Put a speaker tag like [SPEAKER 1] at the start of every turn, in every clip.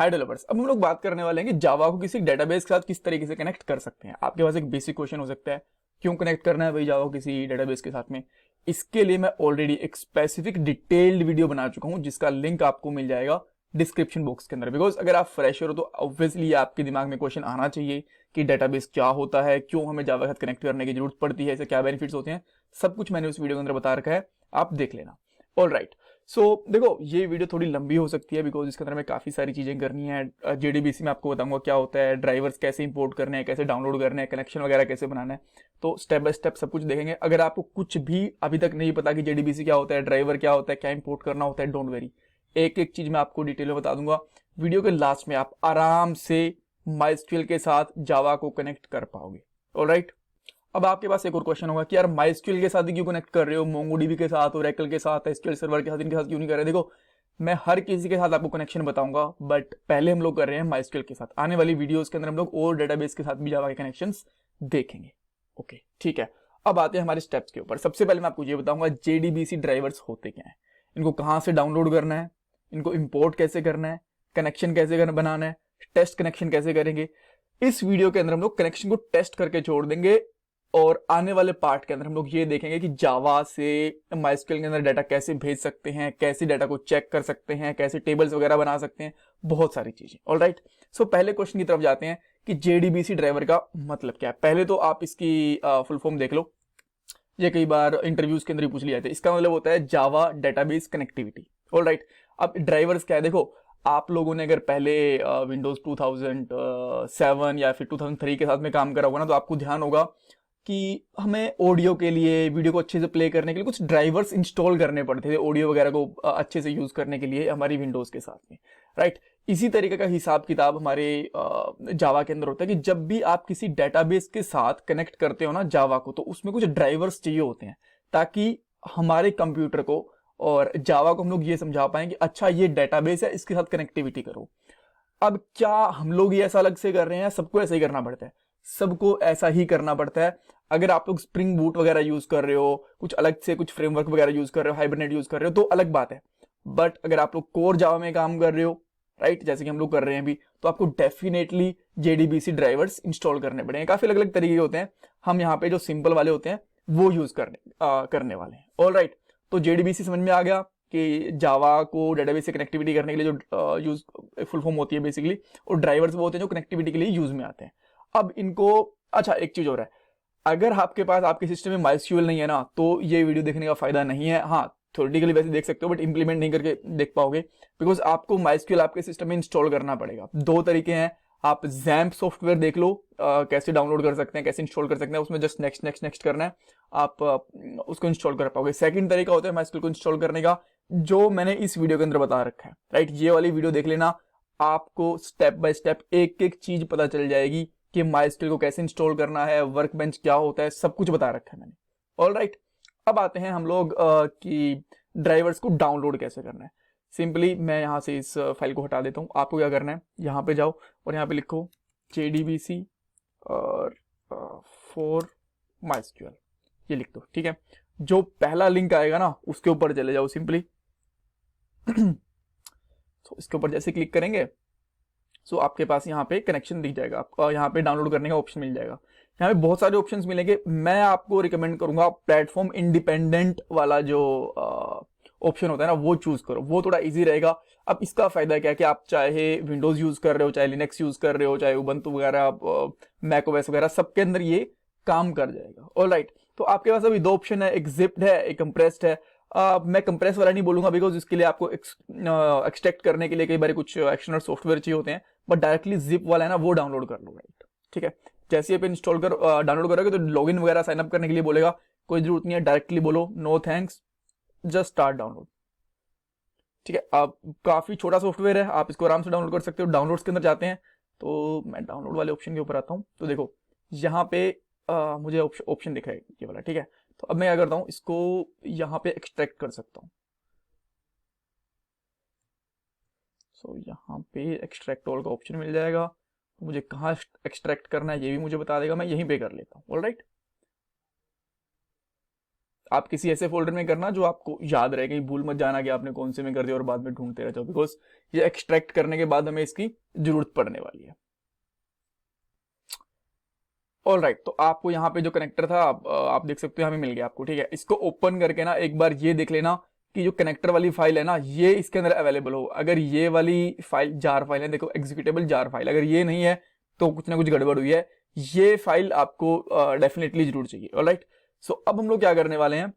[SPEAKER 1] हाय developers, अब हम लोग बात करने वाले हैं कि जावा को किसी डेटाबेस के साथ किस तरीके से कनेक्ट कर सकते हैं। आपके पास एक बेसिक क्वेश्चन हो सकता है, क्यों कनेक्ट करना है भाई जावा को किसी डेटाबेस के साथ में। इसके लिए मैं ऑलरेडी एक स्पेसिफिक डिटेल्ड वीडियो बना चुका हूं, जिसका लिंक आपको मिल जाएगा डिस्क्रिप्शन बॉक्स के अंदर। बिकॉज अगर आप फ्रेशर हो तो ऑब्वियसली आपके दिमाग में क्वेश्चन आना चाहिए कि डेटाबेस क्या होता है, क्यों हमें जावा के साथ कनेक्ट करने की जरूरत पड़ती है, इससे क्या बेनिफिट्स होते हैं। सब कुछ मैंने उस वीडियो के अंदर बता रखा है, आप देख लेना। ऑल राइट, सो देखो ये वीडियो थोड़ी लंबी हो सकती है बिकॉज इसके अंदर में काफ़ी सारी चीज़ें करनी है। जेडीबीसी में आपको बताऊंगा क्या होता है, ड्राइवर्स कैसे इंपोर्ट करने हैं, कैसे डाउनलोड करने हैं, कनेक्शन वगैरह कैसे बनाना है। तो स्टेप बाय स्टेप सब कुछ देखेंगे। अगर आपको कुछ भी अभी तक नहीं पता कि जेडीबीसी क्या होता है, ड्राइवर क्या होता है, क्या इंपोर्ट करना होता है, डोंट वेरी, एक एक चीज़ मैं आपको डिटेल में बता दूंगा। वीडियो के लास्ट में आप आराम से माइस्क्यूएल के साथ जावा को कनेक्ट कर पाओगे। ऑलराइट, अब आपके पास एक और क्वेश्चन होगा कि यार माइस्क्यूएल के साथ ही क्यों कनेक्ट कर रहे हो, मोंगोडीबी के साथ, ओरेकल के साथ, एसक्यूएल सर्वर के साथ, इनके साथ क्यों नहीं कर रहे। देखो मैं हर किसी के साथ आपको कनेक्शन बताऊंगा, बट पहले हम लोग कर रहे हैं माइस्क्यूएल के साथ। आने वाली वीडियोस के अंदर हम लोग और डेटाबेस के साथ भी जावा के कनेक्शंस देखेंगे। ओके ठीक है, अब आते हैं हमारे स्टेप्स के ऊपर। सबसे पहले मैं आपको ये बताऊंगा जेडीबीसी ड्राइवर्स होते क्या हैं, इनको कहाँ से डाउनलोड करना है, इनको इंपोर्ट कैसे करना है, कनेक्शन कैसे बनाना है, टेस्ट कनेक्शन कैसे करेंगे। इस वीडियो के अंदर हम लोग कनेक्शन को टेस्ट करके छोड़ देंगे और आने वाले पार्ट के अंदर हम लोग ये देखेंगे कि जावा से माइस्क्यूएल के अंदर डाटा कैसे भेज सकते हैं, कैसे डाटा को चेक कर सकते हैं, कैसे टेबल्स वगैरह बना सकते हैं, बहुत सारी चीजें। ऑलराइट, सो पहले क्वेश्चन की तरफ जाते हैं कि जेडीबीसी ड्राइवर का मतलब क्या है। पहले तो आप इसकी फुल फॉर्म देख लो, ये कई बार इंटरव्यूज के अंदर ही पूछ लिया जाता है। इसका मतलब होता है जावा डेटाबेस कनेक्टिविटी। ऑलराइट, अब ड्राइवर्स क्या है, देखो आप लोगों ने अगर पहले विंडोज 2007 या फिर 2003 के साथ में काम करा होगा ना, तो आपको ध्यान होगा कि हमें ऑडियो के लिए, वीडियो को अच्छे से प्ले करने के लिए कुछ ड्राइवर्स इंस्टॉल करने पड़ते थे, ऑडियो वगैरह को अच्छे से यूज करने के लिए हमारी विंडोज के साथ में। राइट, इसी तरीके का हिसाब किताब हमारे जावा के अंदर होता है कि जब भी आप किसी डेटाबेस के साथ कनेक्ट करते हो ना जावा को, तो उसमें कुछ ड्राइवर्स चाहिए होते हैं ताकि हमारे कंप्यूटर को और जावा को हम लोग ये समझा पाए कि अच्छा ये डेटाबेस है, इसके साथ कनेक्टिविटी करो। अब क्या हम लोग ये ऐसा अलग से कर रहे हैं, सबको ऐसा ही करना पड़ता है? सबको ऐसा ही करना पड़ता है। अगर आप लोग स्प्रिंग बूट वगैरह यूज कर रहे हो, कुछ अलग से कुछ फ्रेमवर्क वगैरह यूज कर रहे हो, हाइबरनेट यूज कर रहे हो, तो अलग बात है। बट अगर आप लोग कोर जावा में काम कर रहे हो, राइट, जैसे कि हम लोग कर रहे हैं अभी, तो आपको डेफिनेटली जेडीबीसी ड्राइवर्स इंस्टॉल करने पड़ेंगे। काफी अलग अलग तरीके होते हैं, हम यहाँ पे जो सिंपल वाले होते हैं वो यूज करने वाले हैं। ऑल राइट, तो जेडीबीसी समझ में आ गया कि जावा को डेटाबेस से कनेक्टिविटी करने के लिए जो यूज फुल फॉर्म होती है बेसिकली, और ड्राइवर्स वो होते हैं जो कनेक्टिविटी के लिए यूज में आते हैं। अब इनको, अच्छा एक चीज और है, अगर आपके पास आपके सिस्टम में माइस्क्यूएल नहीं है ना, तो ये वीडियो देखने का फायदा नहीं है। हाँ, थ्योरेटिकली वैसे देख सकते हो, बट इंप्लीमेंट नहीं करके देख पाओगे, बिकॉज आपको माइस्क्यूएल आपके सिस्टम में इंस्टॉल करना पड़ेगा। दो तरीके हैं, आप जैम्प सॉफ्टवेयर देख लो, कैसे डाउनलोड कर सकते हैं, कैसे इंस्टॉल कर सकते हैं, उसमें जस्ट नेक्स्ट नेक्स्ट नेक्स्ट करना है, आप उसको इंस्टॉल कर पाओगे। सेकंड तरीका होता है माइस्क्यूएल को इंस्टॉल करने का, जो मैंने इस वीडियो के अंदर बता रखा है। राइट, ये वाली वीडियो देख लेना, आपको स्टेप बाय स्टेप एक एक चीज पता चल जाएगी कि माइस्क्यूएल को कैसे इंस्टॉल करना है, वर्कबेंच क्या होता है, सब कुछ बता रखा है मैंने। ऑल राइट, अब आते हैं हम लोग कि ड्राइवर्स को डाउनलोड कैसे करना है। सिंपली मैं यहाँ से इस फाइल को हटा देता हूँ। आपको क्या करना है, यहाँ पे जाओ और यहाँ पे लिखो JDBC और फॉर माइस्क्यूएल, ये लिख दो। ठीक है, जो पहला लिंक आएगा ना उसके ऊपर चले जाओ सिंपली। तो इसके ऊपर जैसे क्लिक करेंगे, सो आपके पास यहाँ पे कनेक्शन दिख जाएगा, आपको यहाँ पे डाउनलोड करने का ऑप्शन मिल जाएगा। यहाँ पे बहुत सारे ऑप्शंस मिलेंगे, मैं आपको रिकमेंड करूंगा प्लेटफॉर्म इंडिपेंडेंट वाला जो ऑप्शन होता है ना वो चूज करो, वो थोड़ा इजी रहेगा। अब इसका फायदा क्या है कि आप चाहे विंडोज यूज कर रहे हो, चाहे लिनक्स यूज कर रहे हो, चाहे उबंटू वगैरह, मैक ओएस वगैरह, सबके अंदर ये काम कर जाएगा। ऑलराइट, तो आपके पास अभी दो ऑप्शन है, एक जिप्ड है, एक कंप्रेस्ड है। मैं कंप्रेस वाला नहीं बोलूंगा बिकॉज इसके लिए आपको एक्सट्रैक्ट करने के लिए कई बार कुछ एक्सटर्नल सॉफ्टवेयर चाहिए होते हैं, बट डायरेक्टली जिप वाला है ना वो डाउनलोड कर लो। राइट, ठीक है, जैसे आप इंस्टॉल कर डाउनलोड करोगे तो लॉगिन वगैरह साइन अप करने के लिए बोलेगा, कोई जरूरत नहीं है, डायरेक्टली बोलो no thanks, just start download. ठीक है, अब काफी छोटा सॉफ्टवेयर है, आप इसको आराम से डाउनलोड कर सकते हो। डाउनलोड्स के अंदर जाते हैं तो मैं डाउनलोड वाले ऑप्शन के ऊपर आता हूँ, तो देखो यहाँ पे मुझे ऑप्शन दिख रहा है ये वाला। ठीक है, तो अब मैं क्या करता हूँ, इसको यहाँ पे एक्सट्रैक्ट कर सकता हूँ। सो यहाँ पे एक्सट्रैक्ट ऑल का ऑप्शन मिल जाएगा, तो मुझे कहाँ एक्सट्रैक्ट करना है ये भी मुझे बता देगा, मैं यहीं पे कर लेता हूँ। ऑलराइट, आप किसी ऐसे फोल्डर में करना जो आपको याद रहे, कहीं भूल मत जाना कि आपने कौन से में कर दिया और बाद में ढूंढते रह जाओ, बिकॉज ये एक्सट्रैक्ट करने के बाद हमें इसकी जरूरत पड़ने वाली है। ऑल राइट, तो आपको यहाँ पे जो कनेक्टर था आप देख सकते हो हमें मिल गया आपको, ठीक है। इसको ओपन करके ना एक बार ये देख लेना कि जो कनेक्टर वाली फाइल है ना ये इसके अंदर अवेलेबल हो। अगर ये वाली फाइल जार फाइल है, देखो एग्जीक्यूटेबल जार फाइल, अगर ये नहीं है तो कुछ ना कुछ गड़बड़ हुई है। ये फाइल आपको डेफिनेटली जरूर चाहिए। ऑलराइट, सो अब हम लोग क्या करने वाले हैं,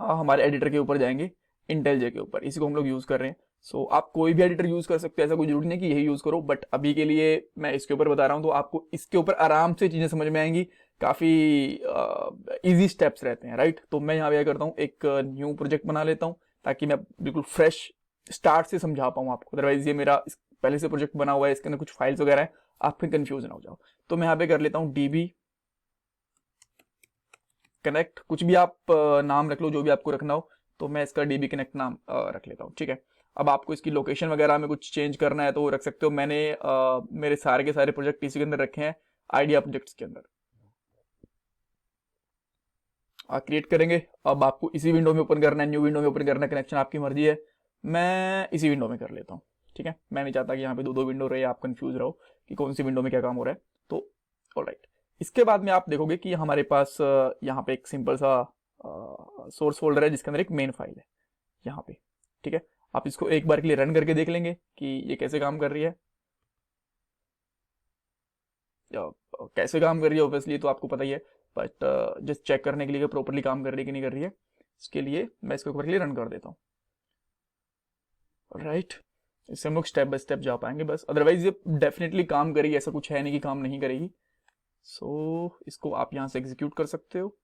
[SPEAKER 1] हमारे एडिटर के ऊपर जाएंगे, इंटेल के ऊपर, इसी को हम लोग यूज कर रहे हैं। सो आप कोई भी एडिटर यूज कर सकते हैं, ऐसा कोई जरूरी नहीं कि यही यूज करो, बट अभी के लिए मैं इसके ऊपर बता रहा हूं, तो आपको इसके ऊपर आराम से चीजें समझ में आएंगी, काफी इजी स्टेप्स रहते हैं, राइट। तो मैं यहाँ पे क्या करता हूँ, एक न्यू प्रोजेक्ट बना लेता हूँ ताकि मैं बिल्कुल फ्रेश स्टार्ट से समझा पाऊँ आपको। अदरवाइज ये मेरा पहले से प्रोजेक्ट बना हुआ है, इसके अंदर कुछ फाइल्स वगैरह है, आप फिर कंफ्यूज ना हो जाओ। तो मैं यहाँ पे कर लेता हूँ db कनेक्ट, कुछ भी आप नाम रख लो जो भी आपको रखना हो, तो मैं इसका db कनेक्ट नाम रख लेता हूँ, ठीक है। अब आपको इसकी लोकेशन वगैरह में कुछ चेंज करना है तो रख सकते हो। मैंने मेरे सारे के सारे प्रोजेक्ट इसी के अंदर रखे हैं, आइडिया प्रोजेक्ट्स के अंदर क्रिएट करेंगे। अब आपको इसी विंडो में ओपन करना है, न्यू विंडो में ओपन करना है, कनेक्शन आपकी मर्जी है। मैं इसी विंडो में कर लेता हूँ, ठीक है। मैं नहीं चाहता कि यहाँ पे दो विंडो रहे, आप कंफ्यूज रहो कि कौन सी विंडो में क्या काम हो रहा है। तो ऑलराइट, इसके बाद में आप देखोगे कि हमारे पास यहाँ पे एक सिंपल सा सोर्स फोल्डर है जिसके अंदर एक मेन फाइल है यहाँ पे, ठीक है। आप इसको एक बार के लिए रन करके देख लेंगे कि ये कैसे काम कर रही है, कैसे काम कर रही है ऑब्वियसली तो आपको पता ही है, बट जस्ट चेक करने के लिए प्रॉपरली काम कर रही है कि नहीं कर रही है, इसके लिए मैं इसको एक बार के लिए रन कर देता हूँ। राइट, इससे हम लोग स्टेप बाय स्टेप जा पाएंगे बस, अदरवाइज ये डेफिनेटली काम करेगी, ऐसा कुछ है नहीं कि काम नहीं करेगी। सो इसको आप यहाँ से एग्जीक्यूट कर सकते हो।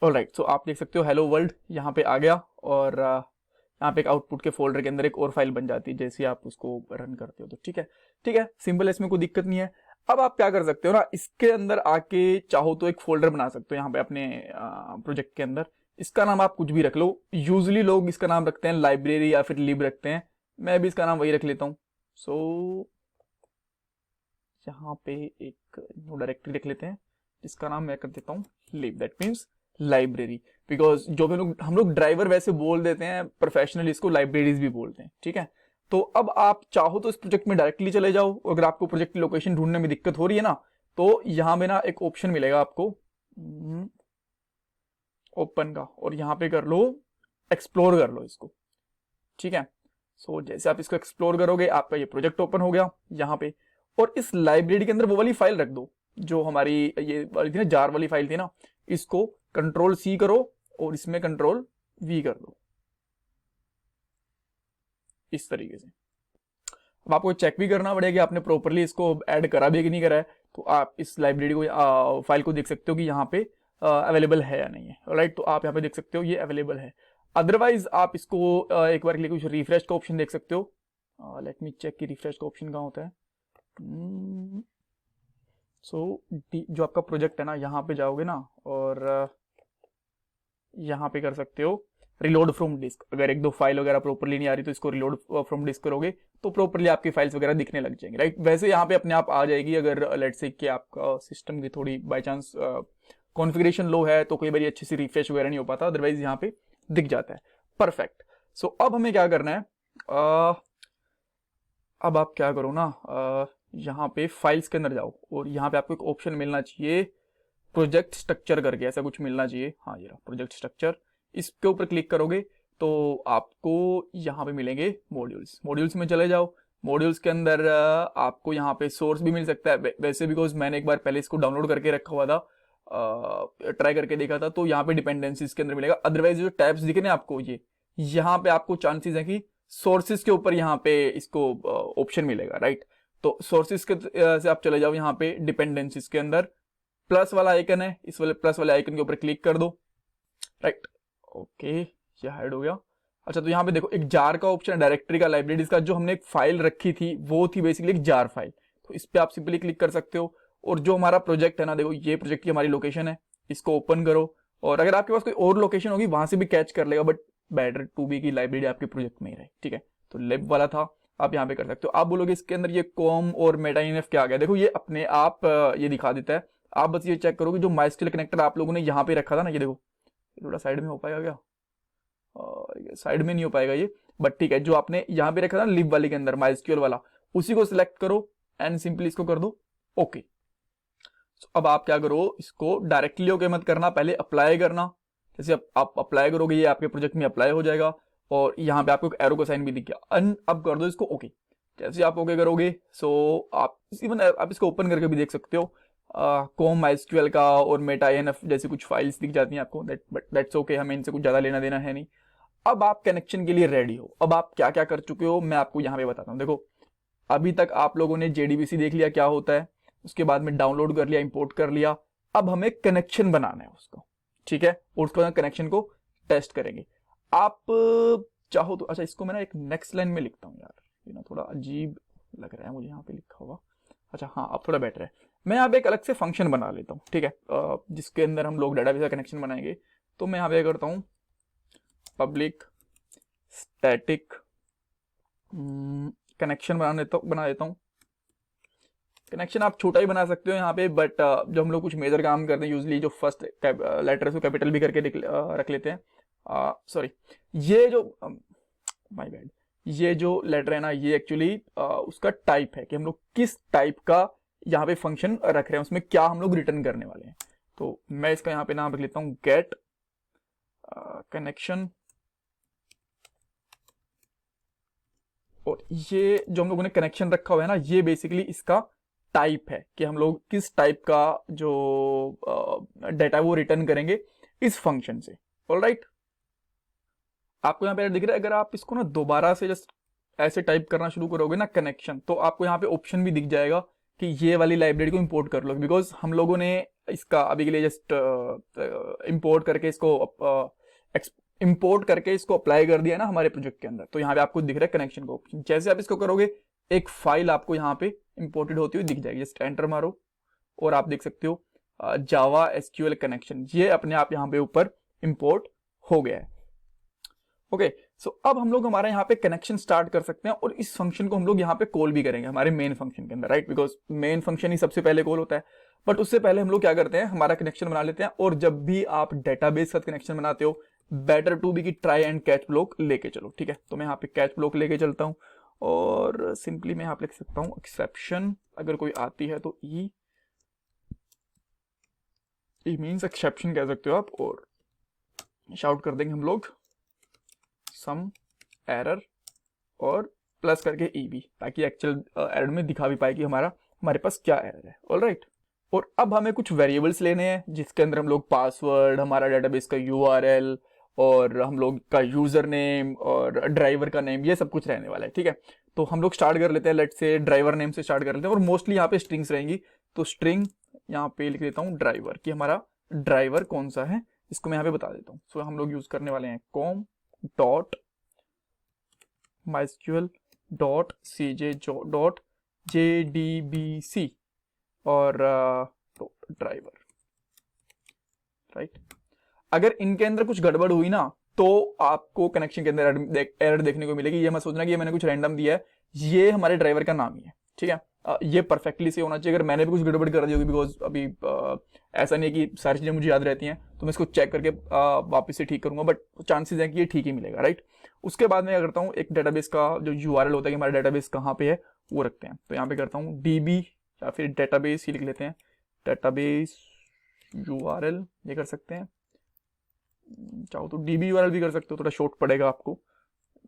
[SPEAKER 1] ऑलराइट, सो आप देख सकते हो हेलो वर्ल्ड यहाँ पे आ गया, और यहाँ पे एक आउटपुट के फोल्डर के अंदर एक और फाइल बन जाती है जैसे आप उसको रन करते हो। तो ठीक है, ठीक है, सिंपल है, इसमें कोई दिक्कत नहीं है। अब आप क्या कर सकते हो ना, इसके अंदर आके चाहो तो एक फोल्डर बना सकते हो यहाँ पे अपने प्रोजेक्ट के अंदर। इसका नाम आप कुछ भी रख लो, यूजली लोग इसका नाम रखते हैं लाइब्रेरी या फिर लिब रखते हैं, मैं भी इसका नाम वही रख लेता हूँ। सो यहाँ पे एक न्यू डायरेक्टरी लिख लेते हैं जिसका नाम मैं कर देता हूँ लिब, दैट मीन्स लाइब्रेरी, बिकॉज जो भी हम लोग ड्राइवर वैसे बोल देते हैं, प्रोफेशनली इसको लाइब्रेरीज भी बोलते हैं, ठीक है। तो अब आप चाहो तो इस प्रोजेक्ट में डायरेक्टली चले जाओ, अगर आपको प्रोजेक्ट की लोकेशन ढूंढने में दिक्कत हो रही है ना, तो यहाँ में ना एक ऑप्शन मिलेगा आपको ओपन का, और यहाँ पे कर लो एक्सप्लोर कर लो इसको, ठीक है। सो जैसे आप इसको एक्सप्लोर करोगे आपका ये प्रोजेक्ट ओपन हो गया यहाँ पे, और इस लाइब्रेरी के अंदर वो वाली फाइल रख दो जो हमारी ये वाली थी ना, जार वाली फाइल थी ना, इसको कंट्रोल C करो और इसमें कंट्रोल V कर दो, इस तरीके से। अब आपको चेक भी करना पड़ेगा कि आपने प्रॉपरली इसको ऐड करा भी कि नहीं करा है, तो आप इस लाइब्रेरी को फाइल को देख सकते हो कि यहाँ पे अवेलेबल है या नहीं है। राइट, तो आप यहाँ पे देख सकते हो ये अवेलेबल है। अदरवाइज आप इसको एक बार के लिए कुछ रिफ्रेश का ऑप्शन देख सकते हो। लेट मी चेक कि रिफ्रेश का ऑप्शन कहाँ होता है। सो जो आपका प्रोजेक्ट है ना, यहाँ पे जाओगे ना और यहाँ पे कर सकते हो रिलोड फ्रॉम डिस्क। अगर एक दो फाइल वगैरह प्रॉपरली नहीं आ रही तो इसको रिलोड फ्रॉम डिस्क करोगे तो प्रॉपरली आपकी फाइल्स वगैरह दिखने लग जाएंगे। राइट, वैसे यहाँ पे अपने आप आ जाएगी अगर लेट से कि आपका सिस्टम की थोड़ी बाई चांस कॉन्फ़िगरेशन लो है तो कई बार अच्छी सी रिफ्रेश वगैरह नहीं हो पाता, अदरवाइज यहाँ पे दिख जाता है। परफेक्ट। सो अब हमें क्या करना है, अब आप क्या करो ना, यहाँ पे फाइल्स के अंदर जाओ और यहाँ पे आपको एक ऑप्शन मिलना चाहिए प्रोजेक्ट स्ट्रक्चर करके, ऐसा कुछ मिलना चाहिए। हाँ, ये रहा प्रोजेक्ट स्ट्रक्चर, इसके ऊपर क्लिक करोगे तो आपको यहाँ पे मिलेंगे मॉड्यूल्स। मॉड्यूल्स में चले जाओ, मॉड्यूल्स के अंदर आपको यहाँ पे सोर्स भी मिल सकता है वैसे, बिकॉज मैंने एक बार पहले इसको डाउनलोड करके रखा हुआ था, ट्राई करके देखा था, तो यहाँ पे डिपेंडेंसीज के अंदर मिलेगा। अदरवाइज जो टैब्स दिखे ना आपको, ये यहाँ पे आपको चांसेस है कि सोर्सेज के ऊपर यहाँ पे इसको ऑप्शन मिलेगा। राइट, तो सोर्सेज के से आप चले जाओ, यहाँ पे डिपेंडेंसीज के अंदर प्लस वाला आइकन है, इस वाले प्लस वाले आइकन के ऊपर क्लिक कर दो। राइट, ओके, ये हाइड हो गया। अच्छा, तो यहाँ पे देखो एक जार का ऑप्शन है, डायरेक्टरी का, लाइब्रेरीज का। जो हमने एक फाइल रखी थी वो थी बेसिकली एक जार फाइल, तो इस पे आप सिंपली क्लिक कर सकते हो। और जो हमारा प्रोजेक्ट है ना, देखो ये प्रोजेक्ट की हमारी लोकेशन है, इसको ओपन करो, और अगर आपके पास कोई और लोकेशन होगी वहां से भी कैच कर लेगा, बट बेटर टू बी की लाइब्रेरी आपके प्रोजेक्ट में ही रहे, ठीक है। तो लिब वाला था, आप यहाँ पे कर सकते हो। आप बोलोगे इसके अंदर ये कॉम और मेटा इनफ क्या आ गया, देखो ये अपने आप ये दिखा देता है आप बस ये चेक करो कि जो MySQL कनेक्टर आप लोगों ने यहाँ पे रखा था ना, ये देखो, थोड़ा साइड में हो पाएगा क्या, साइड में नहीं हो पाएगा ये, बट ठीक है, जो आपने यहाँ पे रखा था लिब वाले के अंदर MySQL वाला, उसी को सिलेक्ट करो एंड सिंपली इसको कर दो ओके। अब आप क्या करो, इसको डायरेक्टली ओके मत करना, पहले अप्लाई करना। जैसे आप अप्लाई करोगे ये आपके प्रोजेक्ट में अप्लाई हो जाएगा और यहाँ पे आपको एक एरो का साइन भी दिख गया। अब कर दो इसको ओके। जैसे आप ओके करोगे सो आप इवन आप इसको ओपन करके भी देख सकते हो, कॉम MySQL का और मेटा INF जैसी कुछ फाइल्स दिख जाती हैं आपको, बट दैट्स ओके, हमें इनसे कुछ ज़्यादा लेना देना है नहीं। अब आप कनेक्शन के लिए रेडी हो। अब आप क्या क्या कर चुके हो मैं आपको यहाँ पे बताता हूँ। देखो, अभी तक आप लोगों ने JDBC देख लिया क्या होता है, उसके बाद में डाउनलोड कर लिया, इंपोर्ट कर लिया। अब हमें कनेक्शन बनाना है उसको, ठीक है, और उसके बाद कनेक्शन को टेस्ट करेंगे। आप चाहो तो, अच्छा इसको मैं ना एक नेक्स्ट लाइन में लिखता हूँ यार, ये ना थोड़ा अजीब लग रहा है मुझे यहाँ पे लिखा हुआ। अच्छा हाँ, अब थोड़ा बेटर है। मैं यहाँ पे एक अलग से फंक्शन बना लेता हूँ, ठीक है, जिसके अंदर हम लोग डाटाबेस का कनेक्शन बनाएंगे। तो मैं यहाँ पे करता हूँ पब्लिक स्टैटिक कनेक्शन बना देता हूँ। कनेक्शन आप छोटा ही बना सकते हो यहाँ पे, बट जब हम लोग कुछ मेजर काम करते हैं यूजली जो फर्स्ट लेटर को कैपिटल भी करके रख लेते हैं। सॉरी, ये जो माय बैड, ये जो लेटर है ना, ये एक्चुअली उसका टाइप है कि हम लोग किस टाइप का यहाँ पे फंक्शन रख रहे हैं, उसमें क्या हम लोग रिटर्न करने वाले हैं। तो मैं इसका यहाँ पे नाम रख लेता हूँ गेट कनेक्शन, और ये जो हम लोगों ने कनेक्शन रखा हुआ है ना, ये बेसिकली इसका टाइप है कि हम लोग किस टाइप का जो डेटा है वो रिटर्न करेंगे इस फंक्शन से। ऑलराइट, आपको यहाँ पे दिख रहा है, अगर आप इसको ना दोबारा से जस्ट ऐसे टाइप करना शुरू करोगे ना कनेक्शन, तो आपको यहाँ पे ऑप्शन भी दिख जाएगा कि ये वाली लाइब्रेरी को इंपोर्ट कर लो, बिकॉज हम लोगों ने इसका अभी के लिए जस्ट इंपोर्ट करके इसको अप्लाई कर दिया ना हमारे प्रोजेक्ट के अंदर। तो यहाँ पे आपको दिख रहा है कनेक्शन का ऑप्शन। जैसे आप इसको करोगे एक फाइल आपको यहाँ पे इंपोर्टेड होती हुई दिख जाएगी, जस्ट एंटर मारो और आप देख सकते हो जावा SQL कनेक्शन, ये अपने आप यहाँ पे ऊपर इंपोर्ट हो गया है। ओके, सो अब हम लोग हमारा यहाँ पे कनेक्शन स्टार्ट कर सकते हैं और इस फंक्शन को हम लोग यहाँ पे कॉल भी करेंगे हमारे मेन फंक्शन के अंदर, राइट, बिकॉज मेन फंक्शन ही सबसे पहले कॉल होता है। बट उससे पहले हम लोग क्या करते हैं, हमारा कनेक्शन बना लेते हैं। और जब भी आप डेटाबेस का कनेक्शन बनाते हो, बेटर टू बी की ट्राई एंड कैच ब्लॉक लेके चलो, ठीक है। तो मैं यहाँ पे कैच ब्लॉक लेके चलता हूँ और सिंपली मैं यहाँ पे लिख सकता हूँ एक्सेप्शन, अगर कोई आती है तो ई मीन्स एक्सेप्शन कह सकते हो आप, और शाउट कर देंगे हम लोग सम एरर और प्लस करके EB, ताकि एक्चुअल एरर में दिखा भी पाए कि हमारे पास क्या एरर है। ऑलराइट, और अब हमें कुछ वेरिएबल्स लेने हैं जिसके अंदर हम लोग पासवर्ड, हमारा डेटाबेस का URL और हम लोग का यूजर नेम और ड्राइवर का नेम, ये सब कुछ रहने वाला है, ठीक है। तो हम लोग स्टार्ट कर लेते हैं, लेट से ड्राइवर नेम से स्टार्ट कर लेते हैं, और मोस्टली यहाँ पे स्ट्रिंग्स रहेंगी। तो स्ट्रिंग यहाँ पे लिख देता हूँ ड्राइवर, कि हमारा ड्राइवर कौन सा है इसको मैं यहाँ पे बता देता हूँ। सो हम लोग यूज करने वाले हैं com dot MySQL dot CJ dot JDBC और ड्राइवर, राइट। अगर इनके अंदर कुछ गड़बड़ हुई ना तो आपको कनेक्शन के अंदर एरर देखने को मिलेगी। ये मत सोचना कि ये मैंने कुछ रैंडम दिया है, ये हमारे ड्राइवर का नाम ही है, ठीक है। ये परफेक्टली से होना चाहिए। अगर मैंने भी कुछ गड़बड़ कर दी होगी, बिकॉज अभी ऐसा नहीं है कि सारी चीज़ें मुझे याद रहती हैं, तो मैं इसको चेक करके वापस से ठीक करूंगा, बट चांसेस है कि ये ठीक ही मिलेगा, राइट। उसके बाद मैं क्या करता हूँ, एक डेटाबेस का जो URL होता है कि हमारा डेटाबेस कहाँ पे है वो रखते हैं। तो यहाँ पे करता हूँ DB या फिर डेटाबेस ही लिख लेते हैं, डेटाबेस URL ये कर सकते हैं। चाहो तो DB URL भी कर सकते हो, थोड़ा शॉर्ट पड़ेगा आपको,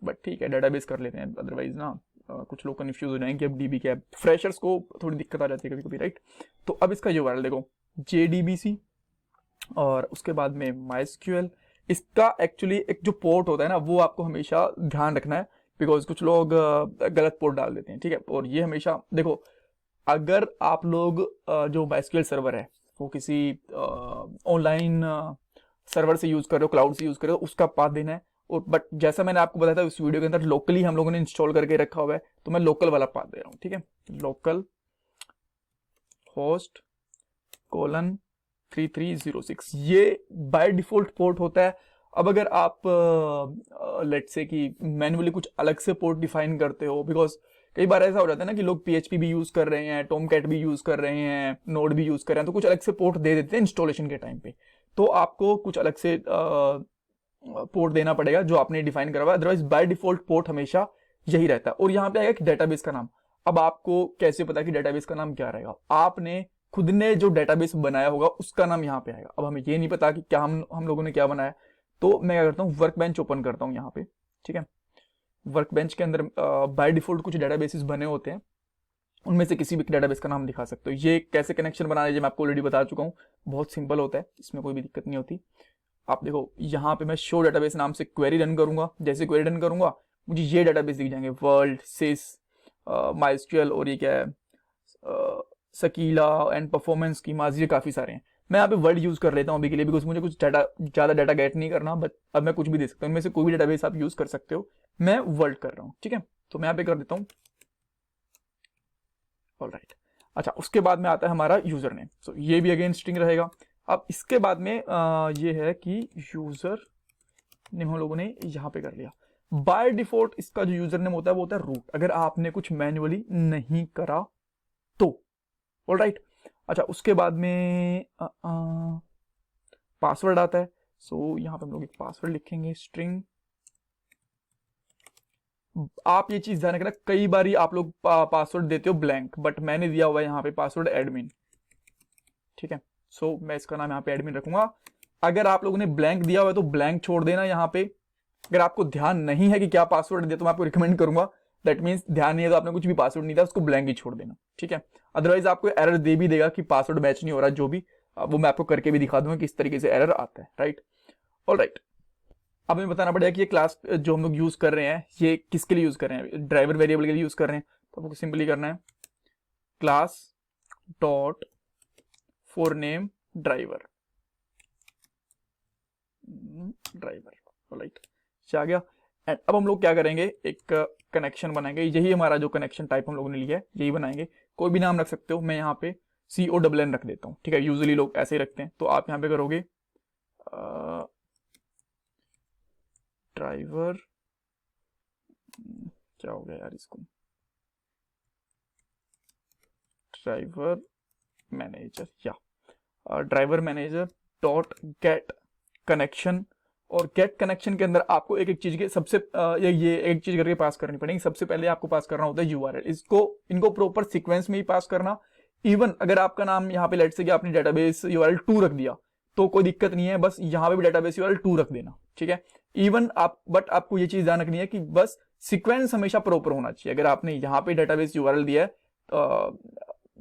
[SPEAKER 1] बट ठीक है डेटाबेस कर लेते हैं, अदरवाइज ना कुछ लोग कन्फ्यूज हो जाएंगे कि अब DB क्या है, फ्रेशर्स को थोड़ी दिक्कत आ जाती है कभी कभी, राइट। तो अब इसका URL देखो JDBC और उसके बाद में MySQL। इसका एक्चुअली एक जो पोर्ट होता है ना वो आपको हमेशा ध्यान रखना है, बिकॉज कुछ लोग गलत पोर्ट डाल देते हैं, ठीक है। और ये हमेशा देखो, अगर आप लोग जो MySQL सर्वर है वो किसी ऑनलाइन सर्वर से यूज कर रहे हो, क्लाउड से यूज कर रहे हो, उसका पाथ देना है। और बट जैसा मैंने आपको बताया था इस वीडियो के अंदर, लोकली हम लोगों ने इंस्टॉल करके रखा हुआ है, तो मैं लोकल वाला पाथ दे रहा हूँ, ठीक है। लोकल होस्ट :3306 ये बाय डिफॉल्ट पोर्ट होता है। अब अगर आप लेट्स से कि मैन्युअली कुछ अलग से पोर्ट डिफाइन करते हो, बिकॉज कई बार ऐसा हो जाता है ना कि लोग PHP भी यूज कर रहे हैं, टॉमकैट भी यूज कर रहे हैं, नोड भी यूज कर रहे हैं, तो कुछ अलग से पोर्ट दे देते हैं इंस्टॉलेशन के टाइम पे। तो आपको कुछ अलग से पोर्ट देना पड़ेगा जो आपने डिफाइन करा हुआ है, अदरवाइज बाय डिफॉल्ट पोर्ट हमेशा यही रहता है। और यहाँ पे आएगा एक डेटाबेस का नाम। अब आपको कैसे पता कि डेटाबेस का नाम क्या रहेगा? आपने खुद ने जो डेटाबेस बनाया होगा उसका नाम यहाँ पे आएगा। अब हमें ये नहीं पता कि क्या हम लोगों ने क्या बनाया, तो मैं क्या करता हूँ, वर्क बेंच ओपन करता हूँ यहाँ पे। ठीक है, वर्क बेंच के अंदर बाय डिफॉल्ट कुछ डेटाबेसेस बने होते हैं, उनमें से किसी भी डेटाबेस का नाम दिखा सकते हो। ये कैसे कनेक्शन बनाना है, मैं आपको ऑलरेडी बता चुका हूँ, बहुत सिंपल होता है, इसमें कोई भी दिक्कत नहीं होती। आप देखो यहाँ पे मैं शो डेटाबेस नाम से क्वेरी रन करूंगा, जैसे क्वेरी रन करूंगा मुझे ये डेटाबेस दिख जाएंगे, वर्ल्ड, सिस, माइस्क्यूएल, और ये क्या है, सकीला एंड परफॉर्मेंस की माजी, काफी सारे हैं। मैं यहाँ पे वर्ल्ड यूज कर लेता हूँ अभी के लिए, बिकॉज मुझे कुछ डाटा ज्यादा डाटा गेट नहीं करना, बट अब मैं कुछ भी दे सकता हूँ, इनमें से कोई भी डेटाबेस आप यूज कर सकते हो। मैं वर्ल्ड कर रहा हूँ, ठीक है, तो मैं यहाँ पे कर देता हूँ ऑलराइट। अच्छा, उसके बाद में आता है हमारा यूजर नेम, सो ये भी अगेन स्ट्रिंग रहेगा। अब इसके बाद में ये है कि यूजर नेम हम लोगों ने यहाँ पे कर लिया। बाय डिफॉल्ट इसका जो यूजर नेम होता है वो होता है रूट, अगर आपने कुछ मैन्युअली नहीं करा तो। ऑलराइट, अच्छा उसके बाद में पासवर्ड आता है। सो यहाँ पे हम लोग एक पासवर्ड लिखेंगे, स्ट्रिंग। आप ये चीज ध्यान रखना, कई बार आप लोग पासवर्ड देते हो ब्लैंक, बट मैंने दिया हुआ है यहाँ पे पासवर्ड एडमिन। ठीक है, सो मैं इसका नाम यहाँ पे एडमिन रखूंगा। अगर आप लोगों ने ब्लैंक दिया हुआ है तो ब्लैंक छोड़ देना यहाँ पे। अगर आपको ध्यान नहीं है कि क्या पासवर्ड दिया तो मैं आपको रिकमेंड करूंगा, दैट मीन्स ध्यान नहीं है तो आपने कुछ भी पासवर्ड नहीं दिया उसको ब्लैंक ही छोड़ देना। ठीक है, अदरवाइज आपको एरर दे भी देगा कि पासवर्ड मैच नहीं हो रहा, जो भी वो मैं आपको करके भी दिखा दूंगा किस तरीके से एरर आता है। Right, alright. अब हमें बताना पड़ेगा कि ये क्लास जो हम लोग यूज कर रहे हैं ये किसके लिए यूज कर रहे हैं, ड्राइवर वेरिएबल के लिए यूज कर रहे हैं। तो आपको सिंपली करना है class dot for name driver, driver. Right, आ गया। एंड अब हम लोग क्या करेंगे, एक कनेक्शन बनाएंगे, यही हमारा जो कनेक्शन टाइप हम लोगों ने लिया है यही बनाएंगे। कोई भी नाम रख सकते हो, मैं यहाँ पे CONN रख देता हूँ। ठीक है, यूजुअली लोग ऐसे ही रखते हैं, तो आप यहाँ पे करोगे ड्राइवर, क्या हो गया यार इसको, ड्राइवर मैनेजर, या driver manager dot get connection. और गेट कनेक्शन के अंदर आपको एक एक चीज के सबसे ये एक चीज करके पास करनी पड़ेगी। सबसे पहले आपको पास करना होता है URL, इसको इनको प्रॉपर सीक्वेंस में ही पास करना। इवन अगर आपका नाम यहाँ पे लेट से कि आपने डेटाबेस URL 2 रख दिया तो कोई दिक्कत नहीं है, बस यहाँ पे भी डेटाबेस URL 2 रख देना। ठीक है, इवन आप, बट आपको ये चीज ध्यान रखनी है कि बस सीक्वेंस हमेशा प्रॉपर होना चाहिए। अगर आपने यहाँ पे डेटाबेस URL दिया है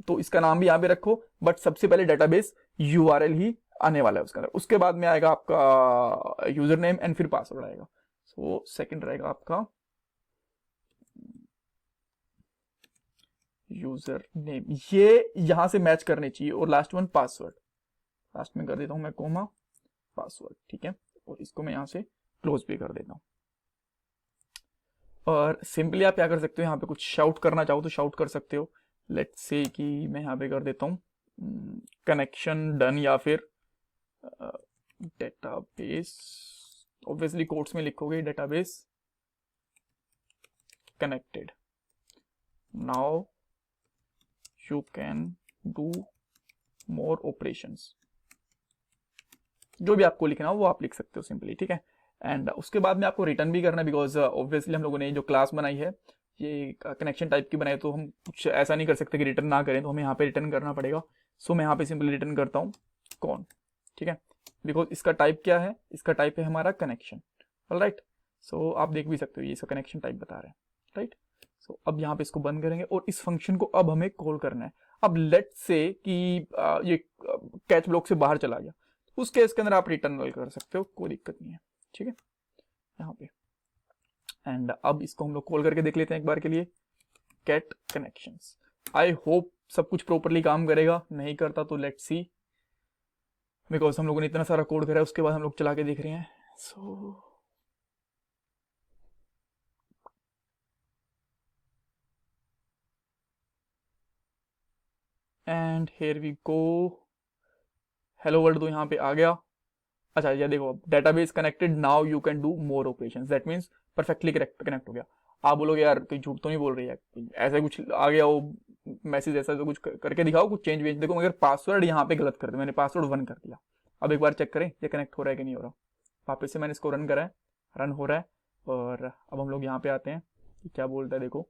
[SPEAKER 1] तो इसका नाम भी यहाँ पे रखो, बट सबसे पहले डेटाबेस URL ही आने वाला है उसके अंदर। उसके बाद में आएगा आपका यूजर नेम एंड फिर पासवर्ड आएगा। सो सेकंड रहेगा आपका यूजर नेम, ये यहां से मैच करने चाहिए, और लास्ट वन पासवर्ड, लास्ट में कर देता हूं मैं कोमा पासवर्ड। ठीक है, और इसको मैं यहां से क्लोज भी कर देता हूं। और सिंपली आप क्या कर सकते हो, यहाँ पे कुछ शाउट करना चाहो तो शाउट कर सकते हो। लेट्स से कि मैं यहाँ पे कर देता हूँ कनेक्शन डन, या फिर डेटाबेस, ऑब्वियसली कोट्स में लिखोगे database connected, now you can do more operations. जो भी आपको लिखना हो वो आप लिख सकते हो सिंपली। ठीक है, एंड उसके बाद में आपको रिटर्न भी करना है, बिकॉज ऑब्वियसली हम लोगों ने जो क्लास बनाई है ये कनेक्शन टाइप की बनाई, तो हम कुछ ऐसा नहीं कर सकते कि रिटर्न ना करें, तो हमें यहाँ पे रिटर्न करना पड़ेगा। सो मैं यहाँ पे सिंपली रिटर्न करता हूँ कौन। ठीक है, बिकॉज इसका टाइप क्या है, इसका टाइप है हमारा कनेक्शन। ऑलराइट, सो आप देख भी सकते हो ये इसका कनेक्शन टाइप बता रहे हैं। राइट, सो अब यहाँ पे इसको बंद करेंगे और इस फंक्शन को अब हमें कॉल करना है। अब लेट से कि ये कैच ब्लॉक से बाहर चला गया, उस केस के अंदर आप रिटर्न कर सकते हो, कोई दिक्कत नहीं है। ठीक है, यहाँ पे एंड अब इसको हम लोग कॉल करके देख लेते हैं एक बार के लिए, गेट कनेक्शंस। आई होप सब कुछ प्रॉपरली काम करेगा, नहीं करता तो लेट्स सी, बिकॉज हम लोगों ने इतना सारा कोड करा है उसके बाद हम लोग चला के देख रहे हैं। So and here we go, hello world तो यहाँ पे आ गया। अच्छा ये देखो, database connected, now you can do more operations, that means perfectly connect हो गया। आप बोलोगे यार कहीं झूठ तो नहीं बोल रही है, ऐसा कुछ आ गया वो मैसेज, ऐसा तो कुछ करके दिखाओ, कुछ चेंज वेंज। देखो मगर पासवर्ड यहाँ पे गलत कर दिया, मैंने पासवर्ड 1 कर दिया। अब एक बार चेक करें ये कनेक्ट हो रहा है कि नहीं हो रहा। वापस से मैंने इसको रन करा है, रन हो रहा है। और अब हम लोग यहाँ पे आते हैं कि क्या बोलता है। देखो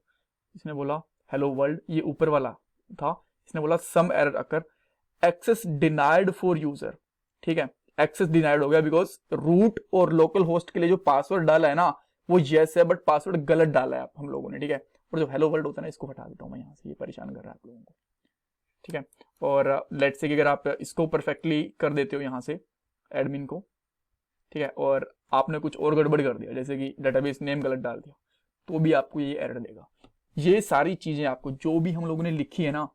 [SPEAKER 1] इसने बोला हेलो वर्ल्ड, ये ऊपर वाला था, इसने बोला some error occur, access denied for user. ठीक है, एक्सेस डिनाइड हो गया बिकॉज रूट और लोकल होस्ट के लिए जो पासवर्ड डाला है ना वो यस है, बट पासवर्ड गलत डाला है हम लोगों ने। ठीक है, और जो हेलो वर्ल्ड होता है ना इसको हटा देता हूं मैं यहाँ से, ये परेशान कर रहा है आप लोगों को। ठीक है, और लेट्स से कि अगर आप इसको परफेक्टली कर देते हो यहाँ से एडमिन को, ठीक है, और आपने कुछ और गड़बड़ कर दिया, जैसे कि डेटाबेस नेम गलत डाल दिया, तो भी आपको ये एरर देगा। ये सारी चीजें आपको जो भी हम लोगों ने लिखी है ना,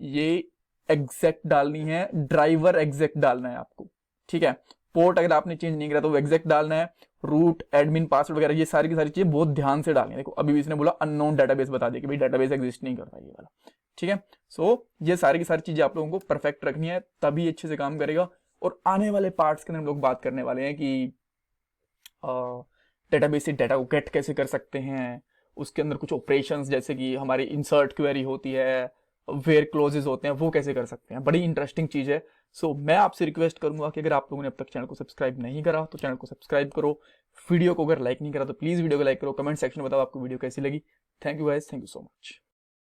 [SPEAKER 1] ये एग्जैक्ट डालनी है, ड्राइवर एग्जैक्ट डालना है आपको। ठीक है, पोर्ट अगर आपने चेंज नहीं करा तो वो एग्जैक्ट डालना है, रूट एडमिन पासवर्ड वगैरह ये सारी की सारी चीजें बहुत ध्यान से डालनी है। देखो अभी इसने बोला अननोन डेटाबेस बता दिया कि भाई डेटाबेस एग्जिस्ट नहीं करता ये वाला। ठीक है, सो ये सारी की सारी चीजें आप लोगों को परफेक्ट रखनी है, तभी अच्छे से काम करेगा। और आने वाले पार्ट्स के अंदर हम लोग बात करने वाले हैं कि डेटाबेस से डाटा को गेट कैसे कर सकते हैं, उसके अंदर कुछ ऑपरेशंस जैसे कि हमारी इंसर्ट क्वेरी होती है, वेयर क्लोजेस होते हैं, वो कैसे कर सकते हैं। बड़ी इंटरेस्टिंग चीज है। सो मैं आपसे रिक्वेस्ट करूंगा कि अगर आप लोगों ने अब तक चैनल को सब्सक्राइब नहीं करा तो चैनल को सब्सक्राइब करो, वीडियो को अगर लाइक नहीं करा तो प्लीज वीडियो को लाइक करो, कमेंट सेक्शन में बताओ आपको वीडियो कैसी लगी। Thank you guys, thank you so much.